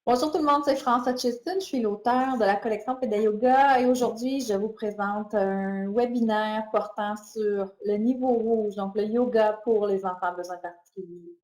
Bonjour tout le monde, c'est France Hutchison, je suis l'auteure de la collection Pédé Yoga et aujourd'hui je vous présente un webinaire portant sur le niveau rouge, donc le yoga pour les enfants à besoins particuliers.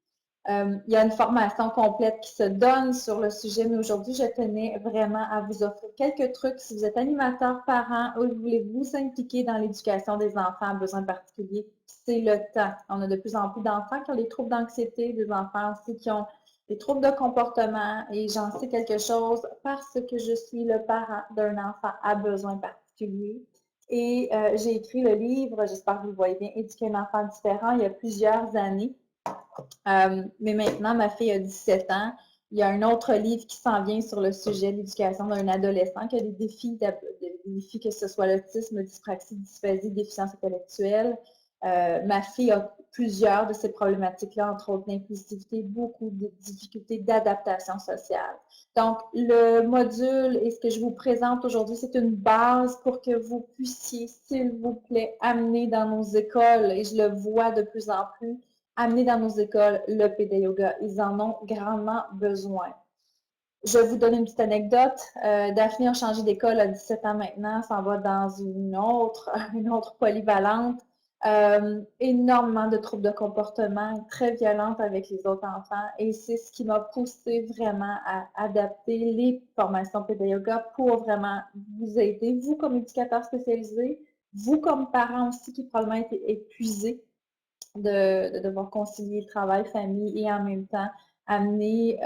Il y a une formation complète qui se donne sur le sujet, mais aujourd'hui je tenais vraiment à vous offrir quelques trucs si vous êtes animateur, parent ou vous voulez vous impliquer dans l'éducation des enfants à besoins particuliers. C'est le temps. On a de plus en plus d'enfants qui ont des troubles d'anxiété, des enfants aussi qui ont des troubles de comportement et j'en sais quelque chose parce que je suis le parent d'un enfant à besoins particuliers. Et j'ai écrit le livre, j'espère que vous le voyez bien, Éduquer un enfant différent, il y a plusieurs années. Mais maintenant, ma fille a 17 ans. Il y a un autre livre qui s'en vient sur le sujet de l'éducation d'un adolescent qui a des défis, que ce soit l'autisme, dyspraxie, dysphasie, déficience intellectuelle. Ma fille a plusieurs de ces problématiques-là, entre autres l'impulsivité, beaucoup de difficultés d'adaptation sociale. Donc, le module et ce que je vous présente aujourd'hui, c'est une base pour que vous puissiez, s'il vous plaît, amener dans nos écoles, et je le vois de plus en plus, amener dans nos écoles le Pédé Yoga. Ils en ont grandement besoin. Je vais vous donner une petite anecdote. Daphné a changé d'école à 17 ans maintenant, s'en va dans une autre polyvalente. Énormément de troubles de comportement, très violentes avec les autres enfants. Et c'est ce qui m'a poussé vraiment à adapter les formations Pédé Yoga pour vraiment vous aider, vous comme éducateur spécialisé, vous comme parent aussi qui probablement été épuisé de devoir concilier travail, famille et en même temps amener,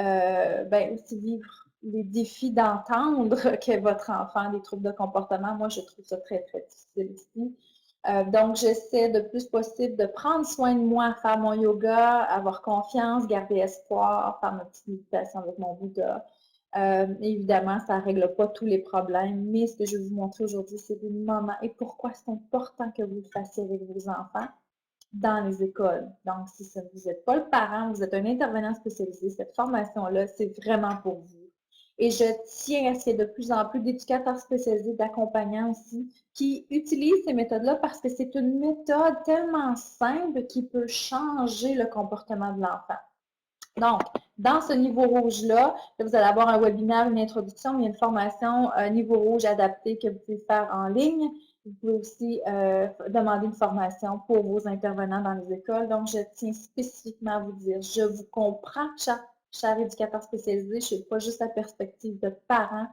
aussi vivre les défis d'entendre que votre enfant a des troubles de comportement. Moi, je trouve ça très, très difficile aussi. Donc, j'essaie de plus possible de prendre soin de moi, faire mon yoga, avoir confiance, garder espoir, faire ma petite méditation avec mon Bouddha. Évidemment, ça ne règle pas tous les problèmes, mais ce que je vais vous montrer aujourd'hui, c'est des moments et pourquoi c'est important que vous le fassiez avec vos enfants dans les écoles. Donc, si vous n'êtes pas le parent, vous êtes un intervenant spécialisé, cette formation-là, c'est vraiment pour vous. Et je tiens à ce qu'il y ait de plus en plus d'éducateurs spécialisés, d'accompagnants aussi, qui utilisent ces méthodes-là parce que c'est une méthode tellement simple qui peut changer le comportement de l'enfant. Donc, dans ce niveau rouge-là, vous allez avoir un webinaire, une introduction, mais une formation niveau rouge adaptée que vous pouvez faire en ligne. Vous pouvez aussi demander une formation pour vos intervenants dans les écoles. Donc, je tiens spécifiquement à vous dire, je vous comprends, cher éducateur spécialisé, je ne suis pas juste la perspective de parent.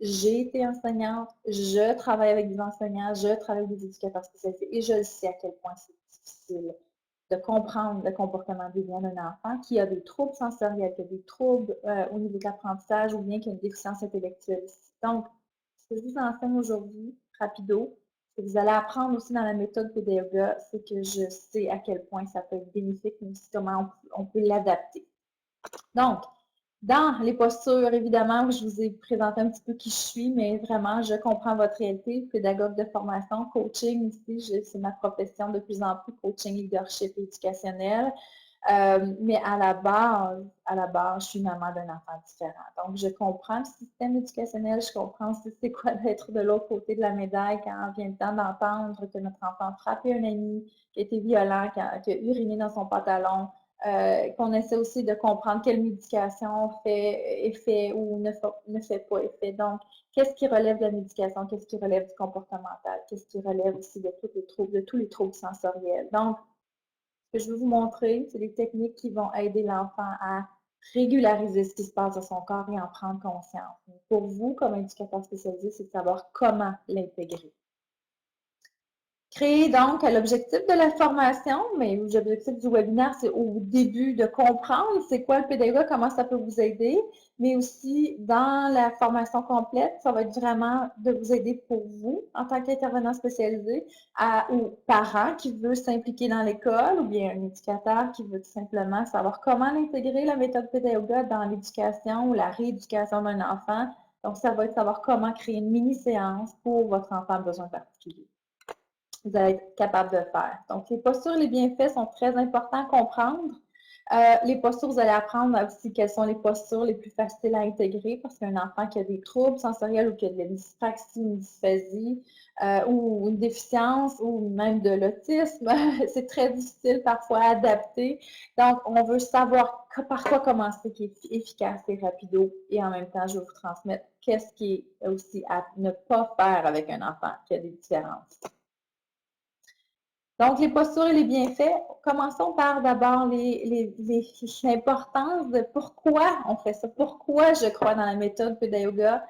J'ai été enseignante, je travaille avec des enseignants, je travaille avec des éducateurs spécialisés et je sais à quel point c'est difficile de comprendre le comportement déviant d'un enfant qui a des troubles sensoriels, qui a des troubles au niveau de l'apprentissage ou bien qui a une déficience intellectuelle. Donc, ce que je vous enseigne aujourd'hui, rapido, ce que vous allez apprendre aussi dans la méthode Pédé Yoga, c'est que je sais à quel point ça peut être bénéfique, mais aussi comment on peut l'adapter. Donc, dans les postures, évidemment, je vous ai présenté un petit peu qui je suis, mais vraiment, je comprends votre réalité, pédagogue de formation, coaching aussi, c'est ma profession de plus en plus, coaching, leadership éducationnel. Mais à la base, je suis maman d'un enfant différent. Donc, je comprends le système éducationnel, je comprends aussi c'est quoi d'être de l'autre côté de la médaille quand vient le temps d'entendre que notre enfant a frappé un ami, qui a été violent, qui a uriné dans son pantalon, qu'on essaie aussi de comprendre quelle médication fait effet ou ne fait pas effet. Donc, qu'est-ce qui relève de la médication, qu'est-ce qui relève du comportemental, qu'est-ce qui relève aussi de tous les troubles sensoriels. Donc, ce que je vais vous montrer, c'est des techniques qui vont aider l'enfant à régulariser ce qui se passe dans son corps et en prendre conscience. Pour vous, comme éducateur spécialisé, c'est de savoir comment l'intégrer. Créer donc l'objectif de la formation, mais l'objectif du webinaire, c'est au début de comprendre c'est quoi le pédagogue, comment ça peut vous aider, mais aussi dans la formation complète, ça va être vraiment de vous aider pour vous en tant qu'intervenant spécialisé aux parents qui veulent s'impliquer dans l'école ou bien un éducateur qui veut tout simplement savoir comment intégrer la méthode pédagogue dans l'éducation ou la rééducation d'un enfant. Donc, ça va être savoir comment créer une mini-séance pour votre enfant à besoin particulier. Vous allez être capable de faire. Donc, les postures, les bienfaits sont très importants à comprendre. Les postures, vous allez apprendre aussi quelles sont les postures les plus faciles à intégrer parce qu'un enfant qui a des troubles sensoriels ou qui a de la dyspraxie, une dysphasie ou une déficience ou même de l'autisme, c'est très difficile parfois à adapter. Donc, on veut savoir par quoi commencer qui est efficace et rapido et en même temps, je vais vous transmettre qu'est-ce qui est aussi à ne pas faire avec un enfant qui a des différences. Donc, les postures et les bienfaits, commençons par d'abord l'importance de pourquoi on fait ça, pourquoi je crois dans la méthode Peda Yoga.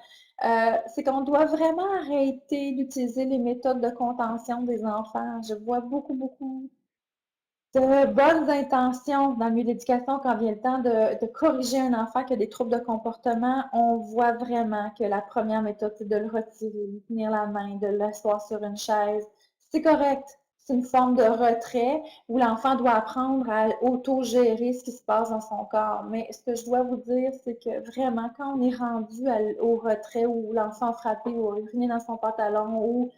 C'est qu'on doit vraiment arrêter d'utiliser les méthodes de contention des enfants. Je vois beaucoup de bonnes intentions dans le milieu d'éducation quand vient le temps de corriger un enfant qui a des troubles de comportement. On voit vraiment que la première méthode, c'est de le retirer, lui tenir la main, de l'asseoir sur une chaise. C'est correct. C'est une forme de retrait où l'enfant doit apprendre à auto-gérer ce qui se passe dans son corps. Mais ce que je dois vous dire, c'est que vraiment, quand on est rendu au retrait où l'enfant a frappé ou a uriné dans son pantalon ou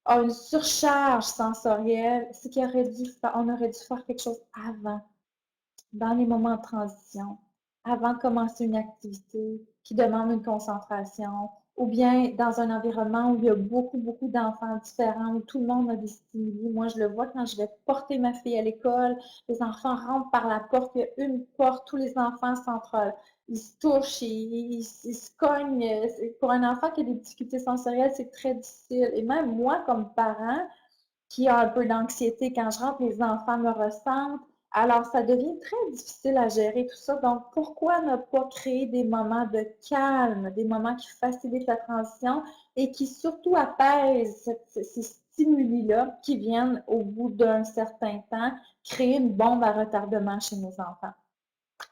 a une surcharge sensorielle, c'est qu'on aurait dû faire quelque chose avant, dans les moments de transition, avant de commencer une activité qui demande une concentration, ou bien dans un environnement où il y a beaucoup d'enfants différents, où tout le monde a des stimuli. Moi, je le vois quand je vais porter ma fille à l'école, les enfants rentrent par la porte, il y a une porte, tous les enfants s'entre ils se touchent, ils se cognent. Pour un enfant qui a des difficultés sensorielles, c'est très difficile. Et même moi, comme parent, qui a un peu d'anxiété quand je rentre, les enfants me ressentent. Alors, ça devient très difficile à gérer tout ça. Donc, pourquoi ne pas créer des moments de calme, des moments qui facilitent la transition et qui surtout apaisent ces stimuli-là qui viennent au bout d'un certain temps créer une bombe à retardement chez nos enfants.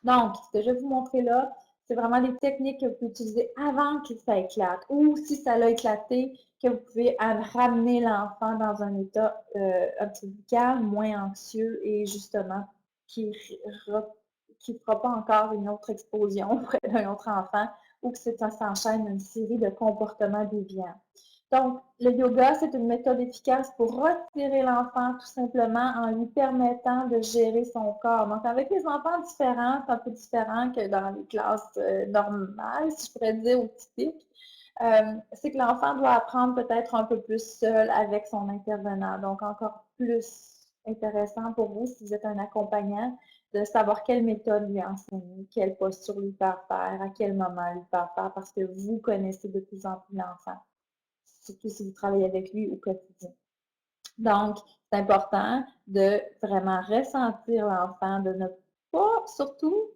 Donc, ce que je vais vous montrer là, c'est vraiment des techniques que vous pouvez utiliser avant que ça éclate ou si ça a éclaté, que vous pouvez ramener l'enfant dans un état un petit peu calme, moins anxieux et justement qui ne fera pas encore une autre explosion auprès d'un autre enfant ou que ça s'enchaîne une série de comportements déviants. Donc, le yoga, c'est une méthode efficace pour retirer l'enfant tout simplement en lui permettant de gérer son corps. Donc, avec les enfants différents, c'est un peu différent que dans les classes normales, si je pourrais dire, ou typiques, c'est que l'enfant doit apprendre peut-être un peu plus seul avec son intervenant. Donc, encore plus intéressant pour vous, si vous êtes un accompagnant, de savoir quelle méthode lui enseigner, quelle posture lui faire faire, à quel moment lui faire faire, parce que vous connaissez de plus en plus l'enfant, surtout si vous travaillez avec lui au quotidien. Donc, c'est important de vraiment ressentir l'enfant, de ne pas, surtout,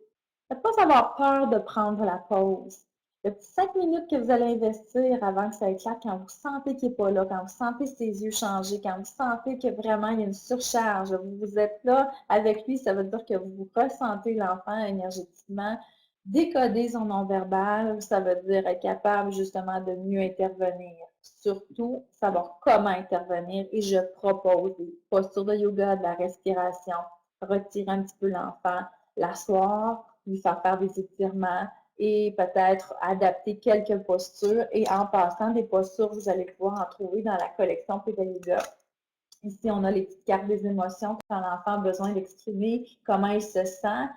ne pas avoir peur de prendre la pause. Le petit 5 minutes que vous allez investir avant que ça éclate, quand vous sentez qu'il n'est pas là, quand vous sentez ses yeux changer, quand vous sentez que vraiment il y a une surcharge, vous êtes là avec lui, ça veut dire que vous ressentez l'enfant énergétiquement, décoder son non-verbal, ça veut dire être capable justement de mieux intervenir. Surtout, savoir comment intervenir et je propose des postures de yoga, de la respiration, retirer un petit peu l'enfant, l'asseoir, lui faire des étirements et peut-être adapter quelques postures. Et en passant, des postures, vous allez pouvoir en trouver dans la collection Peda Yoga. Ici, on a les petites cartes des émotions quand l'enfant a besoin d'exprimer comment il se sent.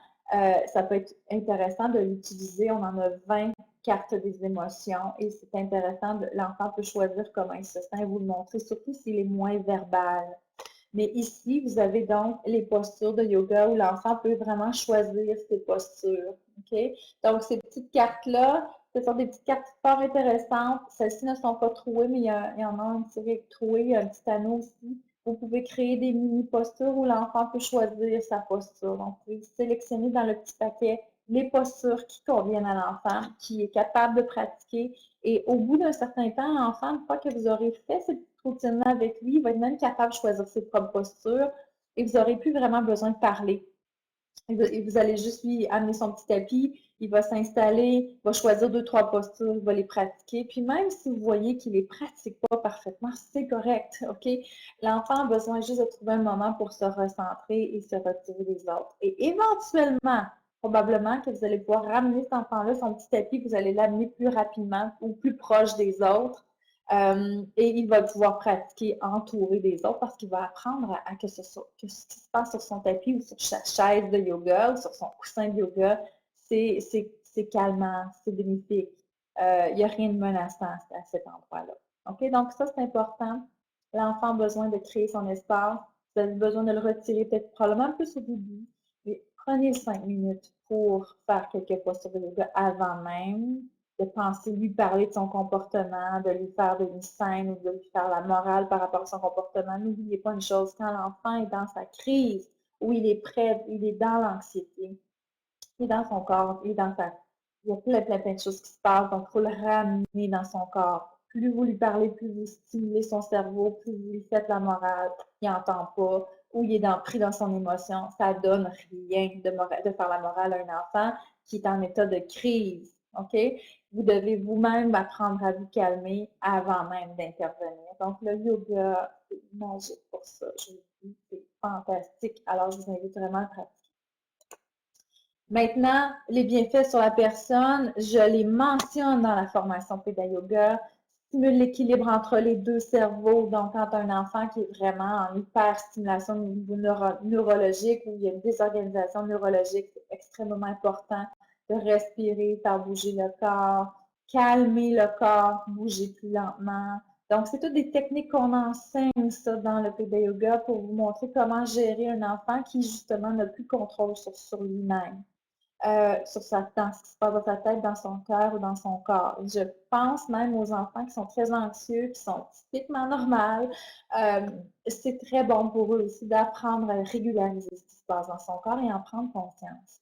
Ça peut être intéressant de l'utiliser. On en a 20 cartes des émotions et c'est intéressant. L'enfant peut choisir comment il se sent et vous le montrer, surtout s'il est moins verbal. Mais ici, vous avez donc les postures de yoga où l'enfant peut vraiment choisir ses postures. Okay? Donc, ces petites cartes-là, ce sont des petites cartes fort intéressantes. Celles-ci ne sont pas trouées, mais il y en a un petit troué, il y a un petit anneau aussi. Vous pouvez créer des mini-postures où l'enfant peut choisir sa posture. Donc, vous pouvez sélectionner dans le petit paquet les postures qui conviennent à l'enfant, qui est capable de pratiquer. Et au bout d'un certain temps, l'enfant, une fois que vous aurez fait cette routine-là avec lui, il va être même capable de choisir ses propres postures et vous n'aurez plus vraiment besoin de parler. Et vous allez juste lui amener son petit tapis, il va s'installer, il va choisir 2-3 postures, il va les pratiquer. Puis même si vous voyez qu'il ne les pratique pas parfaitement, c'est correct, OK? L'enfant a besoin juste de trouver un moment pour se recentrer et se retirer des autres. Et éventuellement, probablement que vous allez pouvoir ramener cet enfant-là, son petit tapis, vous allez l'amener plus rapidement ou plus proche des autres Et il va pouvoir pratiquer entouré des autres parce qu'il va apprendre que ce qui se passe sur son tapis ou sur sa chaise de yoga ou sur son coussin de yoga, c'est calmant, c'est bénéfique. Il n'y a rien de menaçant à cet endroit-là. OK? Donc, ça, c'est important. L'enfant a besoin de créer son espace. Vous avez besoin de le retirer peut-être probablement plus au début. Mais prenez 5 minutes pour faire quelques postures de yoga avant même de penser, lui parler de son comportement, de lui faire des scènes ou de lui faire la morale par rapport à son comportement. N'oubliez pas une chose, quand l'enfant est dans sa crise, où il est prêt, il est dans l'anxiété, il est dans son corps, il est dans sa... Il y a plein de choses qui se passent, donc il faut le ramener dans son corps. Plus vous lui parlez, plus vous stimulez son cerveau, plus vous lui faites la morale, il n'entend pas, ou il est pris dans son émotion. Ça donne rien de faire la morale à un enfant qui est en état de crise. OK? Vous devez vous-même apprendre à vous calmer avant même d'intervenir. Donc, le yoga, c'est magique pour ça. Je vous dis, c'est fantastique. Alors, je vous invite vraiment à le pratiquer. Maintenant, les bienfaits sur la personne, je les mentionne dans la formation Péda Yoga, stimule l'équilibre entre les deux cerveaux. Donc, quand un enfant qui est vraiment en hyperstimulation au niveau neurologique ou il y a une désorganisation neurologique, c'est extrêmement important de respirer, faire bouger le corps, calmer le corps, bouger plus lentement. Donc, c'est toutes des techniques qu'on enseigne ça dans le Péda Yoga pour vous montrer comment gérer un enfant qui, justement, n'a plus contrôle sur lui-même. Dans ce qui se passe dans sa tête, dans son cœur ou dans son corps. Je pense même aux enfants qui sont très anxieux, qui sont typiquement normaux. C'est très bon pour eux aussi d'apprendre à régulariser ce qui se passe dans son corps et en prendre conscience.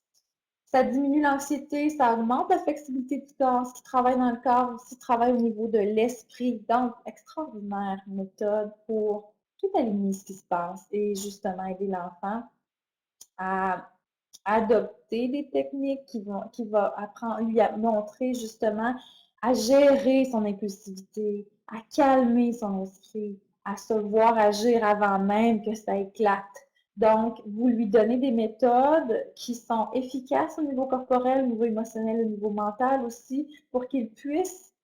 Ça diminue l'anxiété, ça augmente la flexibilité du corps. Ce qui travaille dans le corps aussi travaille au niveau de l'esprit. Donc, extraordinaire méthode pour tout aligner ce qui se passe et justement aider l'enfant à adopter des techniques qui va apprendre, lui montrer justement à gérer son impulsivité, à calmer son esprit, à se voir agir avant même que ça éclate. Donc, vous lui donnez des méthodes qui sont efficaces au niveau corporel, au niveau émotionnel, au niveau mental aussi, pour qu'il puisse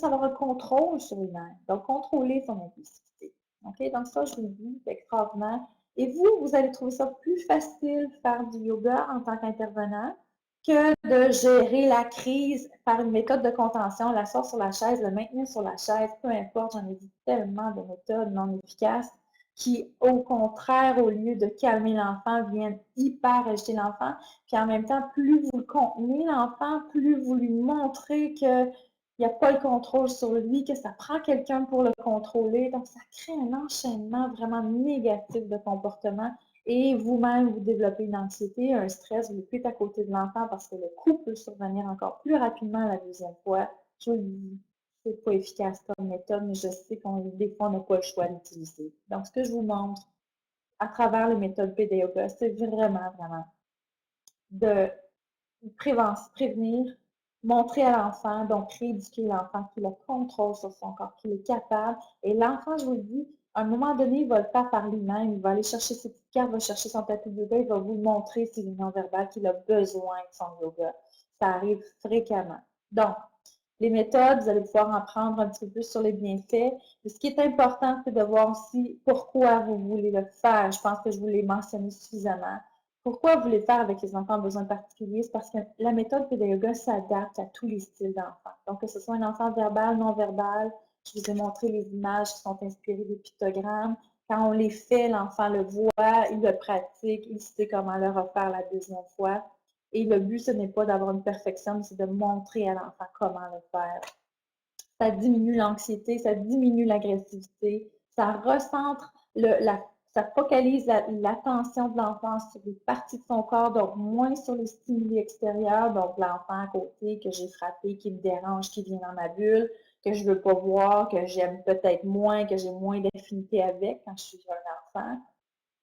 avoir un contrôle sur lui-même. Donc, contrôler son impulsivité. OK? Donc, ça, je vous le dis, c'est extraordinaire. Et vous allez trouver ça plus facile de faire du yoga en tant qu'intervenant que de gérer la crise par une méthode de contention, l'asseoir sur la chaise, le maintenir sur la chaise, peu importe, j'en ai vu tellement de méthodes non efficaces qui, au contraire, au lieu de calmer l'enfant, viennent hyper agiter l'enfant. Puis en même temps, plus vous le contenez, l'enfant, plus vous lui montrez que il n'y a pas le contrôle sur lui, que ça prend quelqu'un pour le contrôler. Donc, ça crée un enchaînement vraiment négatif de comportement et vous-même, vous développez une anxiété, un stress, vous êtes à côté de l'enfant parce que le coup peut survenir encore plus rapidement la deuxième fois. Je vous le dis, c'est pas efficace comme méthode, mais je sais qu'on des fois, on n'a pas le choix d'utiliser. Donc, ce que je vous montre à travers les méthodes PDOGA, c'est vraiment de prévenir, montrer à l'enfant, donc rééduquer l'enfant qu'il a contrôle sur son corps, qu'il est capable. Et l'enfant, je vous le dis, à un moment donné, il va le faire par lui-même. Il va aller chercher ses petites cartes, il va chercher son tapis de yoga, il va vous montrer ses unions verbales qu'il a besoin de son yoga. Ça arrive fréquemment. Donc, les méthodes, vous allez pouvoir en prendre un petit peu plus sur les bienfaits. Mais ce qui est important, c'est de voir aussi pourquoi vous voulez le faire. Je pense que je vous l'ai mentionné suffisamment. Pourquoi vous voulez faire avec les enfants en besoin particuliers? C'est parce que la méthode Péda Yoga s'adapte à tous les styles d'enfants. Donc, que ce soit un enfant verbal, non verbal, je vous ai montré les images qui sont inspirées des pictogrammes. Quand on les fait, l'enfant le voit, il le pratique, il sait comment le refaire la deuxième fois. Et le but, ce n'est pas d'avoir une perfection, mais c'est de montrer à l'enfant comment le faire. Ça diminue l'anxiété, ça diminue l'agressivité, ça recentre ça focalise l'attention de l'enfant sur les parties de son corps, donc moins sur les stimuli extérieurs, donc l'enfant à côté que j'ai frappé, qui me dérange, qui vient dans ma bulle, que je ne veux pas voir, que j'aime peut-être moins, que j'ai moins d'affinité avec quand je suis un enfant,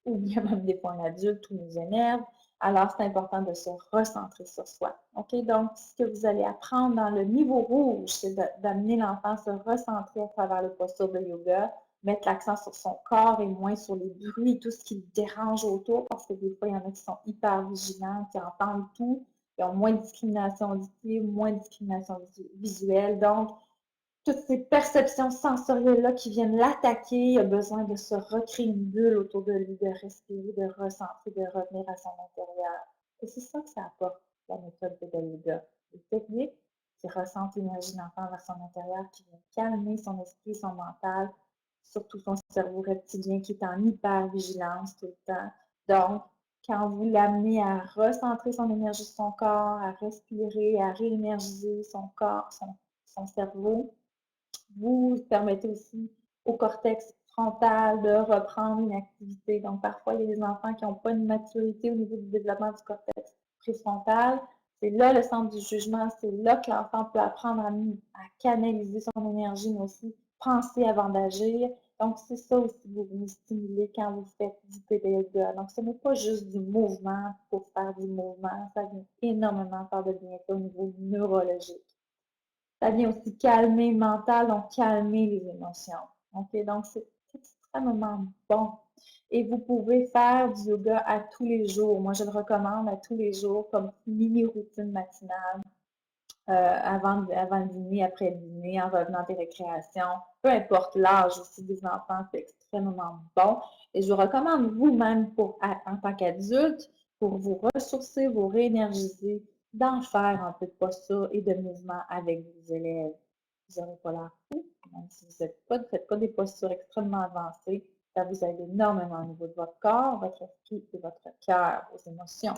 ou bien même des fois un adulte, tout nous énerve. Alors, c'est important de se recentrer sur soi. OK? Donc, ce que vous allez apprendre dans le niveau rouge, c'est d'amener l'enfant à se recentrer à travers le posture de yoga, mettre l'accent sur son corps et moins sur les bruits, tout ce qui le dérange autour, parce que des fois, il y en a qui sont hyper vigilants, qui entendent tout, qui ont moins de discrimination auditive, moins de discrimination visuelle. Donc, toutes ces perceptions sensorielles-là qui viennent l'attaquer, il a besoin de se recréer une bulle autour de lui, de respirer, de recentrer, de revenir à son intérieur. Et c'est ça que ça apporte, la méthode de yoga. Des techniques qui ressentent l'énergie d'enfant vers son intérieur, qui vient calmer son esprit, son mental, surtout son cerveau reptilien qui est en hyper-vigilance tout le temps. Donc, quand vous l'amenez à recentrer son énergie sur son corps, à respirer, à réénergiser son corps, son cerveau, vous permettez aussi au cortex frontal de reprendre une activité. Donc, parfois, il y a des enfants qui n'ont pas une maturité au niveau du développement du cortex préfrontal. C'est là le centre du jugement, c'est là que l'enfant peut apprendre à canaliser son énergie, mais aussi penser avant d'agir. Donc, c'est ça aussi que vous venez stimuler quand vous faites du yoga. Donc, ce n'est pas juste du mouvement pour faire du mouvement, ça vient énormément faire de bienfait au niveau neurologique. Ça vient aussi calmer le mental, donc calmer les émotions. Okay? Donc, c'est extrêmement bon. Et vous pouvez faire du yoga à tous les jours. Moi, je le recommande à tous les jours comme mini-routine matinale. Avant le dîner, après le dîner, en revenant des récréations. Peu importe l'âge aussi des enfants, c'est extrêmement bon. Et je vous recommande vous-même, en tant qu'adulte, pour vous ressourcer, vous réénergiser, d'en faire un peu de posture et de mouvement avec vos élèves. Vous n'aurez pas l'air fou, même si vous ne faites pas des postures extrêmement avancées. Ça vous aide énormément au niveau de votre corps, votre esprit et votre cœur, vos émotions.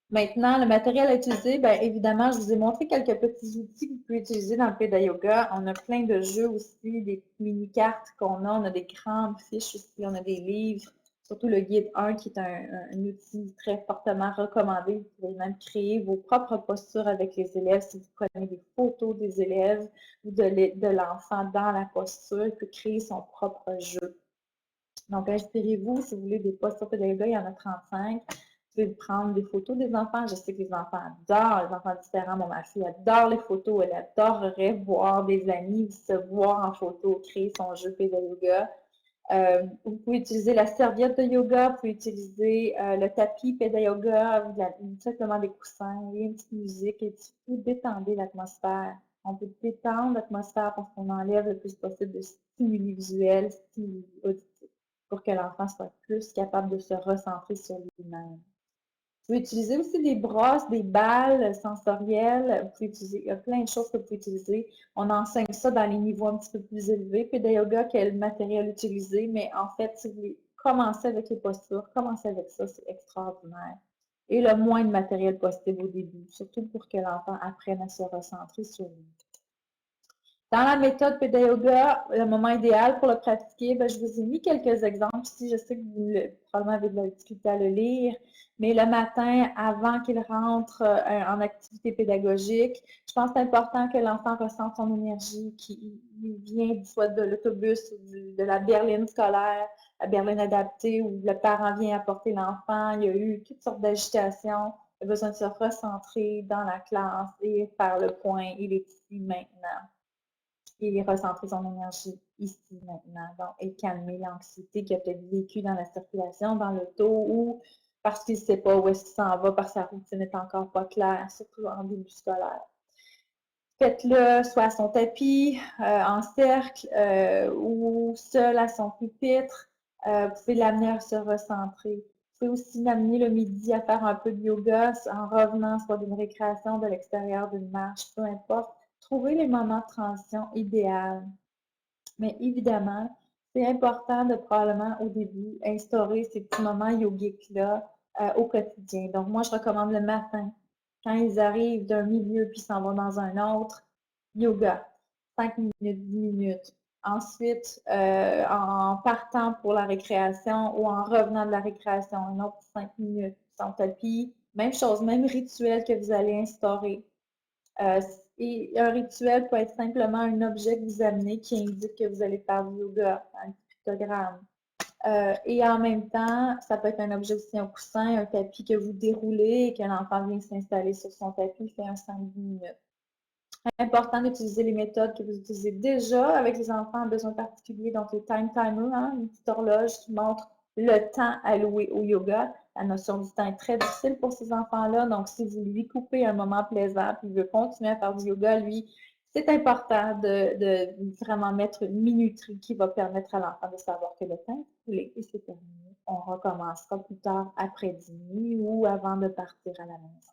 Maintenant, le matériel à utiliser, bien évidemment, je vous ai montré quelques petits outils que vous pouvez utiliser dans le Peda Yoga. On a plein de jeux aussi, des mini-cartes qu'on a, on a des grandes fiches aussi, on a des livres, surtout le guide 1 qui est un outil très fortement recommandé. Vous pouvez même créer vos propres postures avec les élèves si vous prenez des photos des élèves ou de l'enfant dans la posture, il peut créer son propre jeu. Donc, inspirez-vous, si vous voulez, des postures Peda Yoga, il y en a 35. Vous pouvez prendre des photos des enfants. Je sais que les enfants adorent les enfants différents. Mon ma fille adore les photos. Elle adorerait voir des amis se voir en photo, créer son jeu Peda Yoga. Vous pouvez utiliser la serviette de yoga, vous pouvez utiliser le tapis Peda Yoga, simplement des coussins, et une petite musique, et vous détendez l'atmosphère. On peut détendre l'atmosphère parce qu'on enlève le plus possible de stimuli visuels, stimuli auditifs, pour que l'enfant soit plus capable de se recentrer sur lui-même. Vous pouvez utiliser aussi des brosses, des balles sensorielles. Vous pouvez utiliser, il y a plein de choses que vous pouvez utiliser. On enseigne ça dans les niveaux un petit peu plus élevés. Peda Yoga, quel matériel utiliser, mais en fait, si vous voulez commencer avec les postures, commencez avec ça, c'est extraordinaire. Et le moins de matériel possible au début, surtout pour que l'enfant apprenne à se recentrer sur lui. Dans la méthode Peda Yoga, le moment idéal pour le pratiquer, je vous ai mis quelques exemples ici. Je sais que vous probablement avez de la difficulté à le lire, mais le matin, avant qu'il rentre en activité pédagogique, je pense que c'est important que l'enfant ressente son énergie, qu'il vient soit de l'autobus ou de la berline scolaire, la berline adaptée, où le parent vient apporter l'enfant. Il y a eu toutes sortes d'agitations. Il a besoin de se recentrer dans la classe et faire le point. Il est ici maintenant. Et recentrer son énergie ici maintenant. Donc, et calmer l'anxiété qu'il a peut-être vécue dans la circulation, dans l'auto, ou parce qu'il ne sait pas où est-ce qu'il s'en va, parce que sa routine n'est encore pas claire, surtout en début scolaire. Faites-le soit à son tapis, en cercle, ou seul à son pupitre. Vous pouvez l'amener à se recentrer. Vous pouvez aussi l'amener le midi à faire un peu de yoga en revenant soit d'une récréation, de l'extérieur, d'une marche, peu importe. Trouvez les moments de transition idéaux. Mais évidemment, c'est important de probablement au début instaurer ces petits moments yogiques-là au quotidien. Donc, moi, je recommande le matin, quand ils arrivent d'un milieu puis s'en vont dans un autre, yoga, 5 minutes, 10 minutes. Ensuite, en partant pour la récréation ou en revenant de la récréation, un autre 5 minutes sans tapis. Même chose, même rituel que vous allez instaurer. Et un rituel peut être simplement un objet que vous amenez qui indique que vous allez faire du yoga, un pictogramme. Et en même temps, ça peut être un objet aussi, un coussin, un tapis que vous déroulez et que l'enfant vient s'installer sur son tapis, fait un 5-10 minutes. Important d'utiliser les méthodes que vous utilisez déjà avec les enfants à besoins particuliers, donc les time timers, une petite horloge qui montre le temps alloué au yoga. La notion du temps est très difficile pour ces enfants-là, donc si vous lui coupez un moment plaisant puis il veut continuer à faire du yoga, lui, c'est important de vraiment mettre une minuterie qui va permettre à l'enfant de savoir que le temps est coulé et c'est terminé. On recommencera plus tard après dîner ou avant de partir à la maison.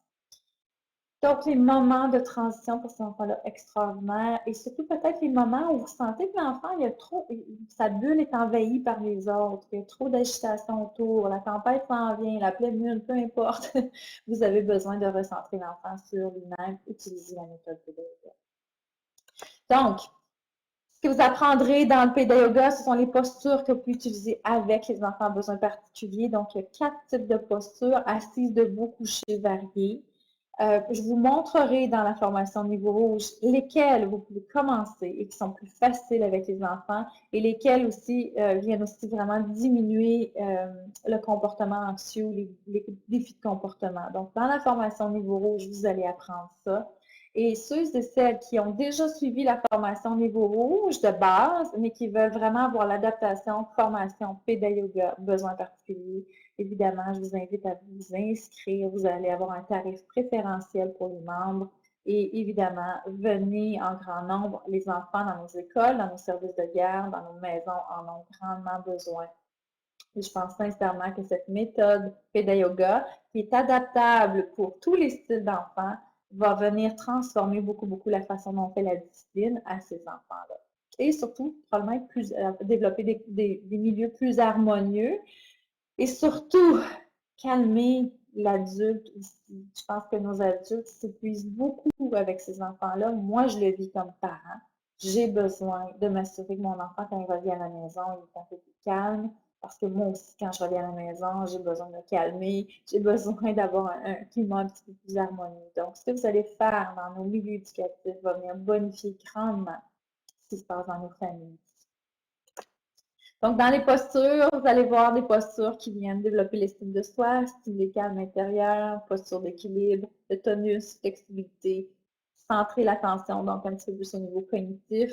Donc, les moments de transition pour cet enfant-là extraordinaires et surtout peut-être les moments où vous sentez que l'enfant, il y a trop, sa bulle est envahie par les autres, il y a trop d'agitation autour, la tempête s'en vient, la pleine lune, peu importe, vous avez besoin de recentrer l'enfant sur lui-même, utiliser la méthode pédagogique. Donc, ce que vous apprendrez dans le Péda Yoga, ce sont les postures que vous pouvez utiliser avec les enfants à besoins particuliers. Donc, il y a 4 types de postures, assises, debout, couchées, variées. Je vous montrerai dans la formation niveau rouge lesquelles vous pouvez commencer et qui sont plus faciles avec les enfants et lesquelles aussi viennent aussi vraiment diminuer le comportement anxieux, les défis de comportement. Donc, dans la formation niveau rouge, vous allez apprendre ça. Et ceux et celles qui ont déjà suivi la formation niveau rouge de base, mais qui veulent vraiment avoir l'adaptation, formation, Péda Yoga, besoins particuliers, évidemment, je vous invite à vous inscrire. Vous allez avoir un tarif préférentiel pour les membres. Et évidemment, venez en grand nombre. Les enfants dans nos écoles, dans nos services de garde, dans nos maisons en ont grandement besoin. Et je pense sincèrement que cette méthode Péda Yoga, qui est adaptable pour tous les styles d'enfants, va venir transformer beaucoup, beaucoup la façon dont on fait la discipline à ces enfants-là. Et surtout, probablement développer des milieux plus harmonieux. Et surtout, calmer l'adulte aussi. Je pense que nos adultes s'épuisent beaucoup avec ces enfants-là. Moi, je le vis comme parent. J'ai besoin de m'assurer que mon enfant, quand il revient à la maison, il est un peu plus calme. Parce que moi aussi, quand je reviens à la maison, j'ai besoin de me calmer. J'ai besoin d'avoir un climat un petit peu plus harmonieux. Donc, ce que vous allez faire dans nos milieux éducatifs va venir bonifier grandement ce qui se passe dans nos familles. Donc, dans les postures, vous allez voir des postures qui viennent développer l'estime de soi, stimuler le calme intérieur, posture d'équilibre, de tonus, flexibilité, centrer l'attention, donc un petit peu plus au niveau cognitif,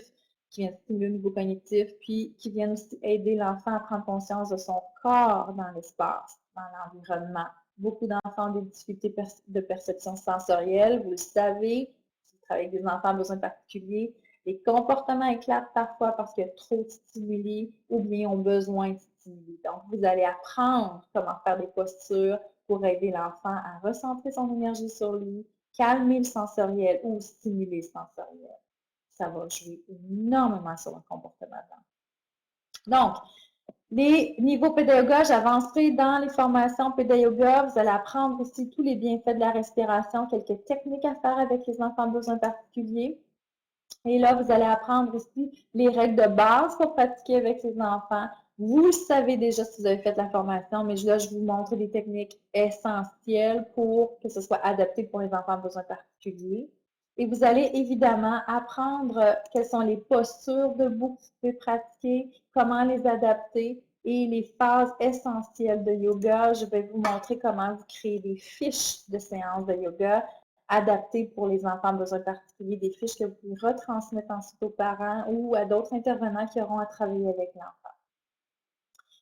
qui viennent stimuler au niveau cognitif, puis qui viennent aussi aider l'enfant à prendre conscience de son corps dans l'espace, dans l'environnement. Beaucoup d'enfants ont des difficultés de perception sensorielle, vous le savez, si vous travaillez avec des enfants à besoins particuliers, les comportements éclatent parfois parce qu'il y a trop de stimuli ou bien ont besoin de stimuli. Donc, vous allez apprendre comment faire des postures pour aider l'enfant à recentrer son énergie sur lui, calmer le sensoriel ou stimuler le sensoriel. Ça va jouer énormément sur le comportement de l'enfant. Donc, les niveaux pédagogiques, j'avancerai dans les formations pédagogiques. Vous allez apprendre aussi tous les bienfaits de la respiration, quelques techniques à faire avec les enfants de besoins particuliers. Et là, vous allez apprendre aussi les règles de base pour pratiquer avec ces enfants. Vous le savez déjà si vous avez fait la formation, mais là, je vous montre des techniques essentielles pour que ce soit adapté pour les enfants de besoins particuliers. Et vous allez évidemment apprendre quelles sont les postures debout que vous pouvez pratiquer, comment les adapter et les phases essentielles de yoga. Je vais vous montrer comment vous créez des fiches de séances de yoga adaptées pour les enfants besoins particuliers, des fiches que vous pouvez retransmettre ensuite aux parents ou à d'autres intervenants qui auront à travailler avec l'enfant.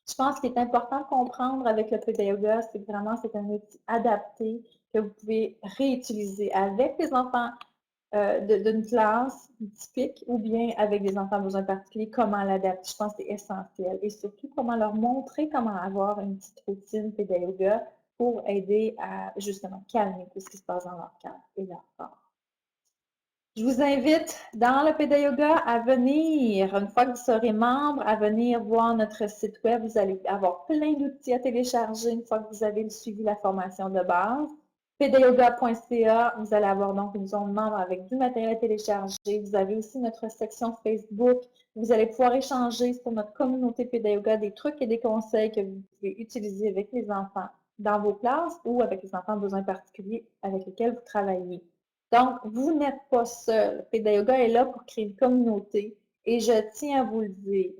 Je pense qu'il est important de comprendre avec le Péda Yoga, c'est que vraiment c'est un outil adapté que vous pouvez réutiliser avec les enfants d'une classe typique ou bien avec des enfants besoins particuliers, comment l'adapter. Je pense que c'est essentiel. Et surtout, comment leur montrer comment avoir une petite routine Péda Yoga pour aider à justement calmer tout ce qui se passe dans leur cœur et leur corps. Je vous invite dans le Péda Yoga à venir, une fois que vous serez membre, à venir voir notre site web. Vous allez avoir plein d'outils à télécharger une fois que vous avez suivi la formation de base. Pédayoga.ca, vous allez avoir donc une zone membre avec du matériel à télécharger. Vous avez aussi notre section Facebook. Vous allez pouvoir échanger sur notre communauté Péda Yoga des trucs et des conseils que vous pouvez utiliser avec les enfants dans vos classes ou avec les enfants de besoins particuliers avec lesquels vous travaillez. Donc, vous n'êtes pas seul. Péda Yoga est là pour créer une communauté et je tiens à vous le dire.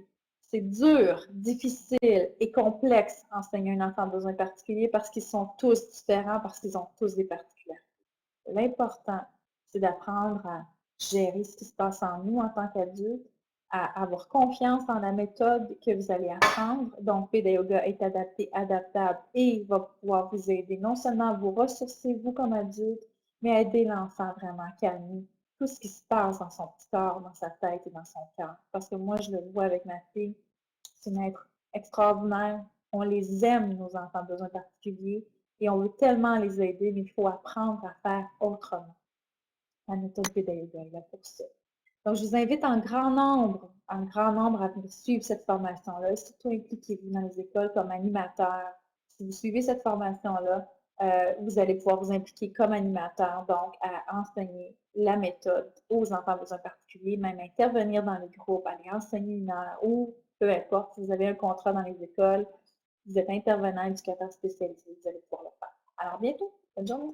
C'est dur, difficile et complexe enseigner un enfant à besoins particuliers parce qu'ils sont tous différents, parce qu'ils ont tous des particularités. L'important, c'est d'apprendre à gérer ce qui se passe en nous en tant qu'adultes, à avoir confiance dans la méthode que vous allez apprendre. Donc, Péda Yoga est adapté, adaptable et va pouvoir vous aider non seulement à vous ressourcer, vous comme adulte, mais à aider l'enfant vraiment à calmer tout ce qui se passe dans son petit corps, dans sa tête et dans son cœur. Parce que moi, je le vois avec ma fille, c'est une être extraordinaire. On les aime, nos enfants de besoins particuliers, et on veut tellement les aider, mais il faut apprendre à faire autrement. La méthode Beda est là pour ça. Donc, je vous invite en grand nombre à suivre cette formation-là. Surtout impliquez-vous dans les écoles comme animateur. Si vous suivez cette formation-là, vous allez pouvoir vous impliquer comme animateur, donc à enseigner la méthode aux enfants à besoins particuliers, même intervenir dans les groupes, aller enseigner une heure ou peu importe, si vous avez un contrat dans les écoles, vous êtes intervenant éducateur spécialisé, vous allez pouvoir le faire. Alors, à bientôt. Bonne journée.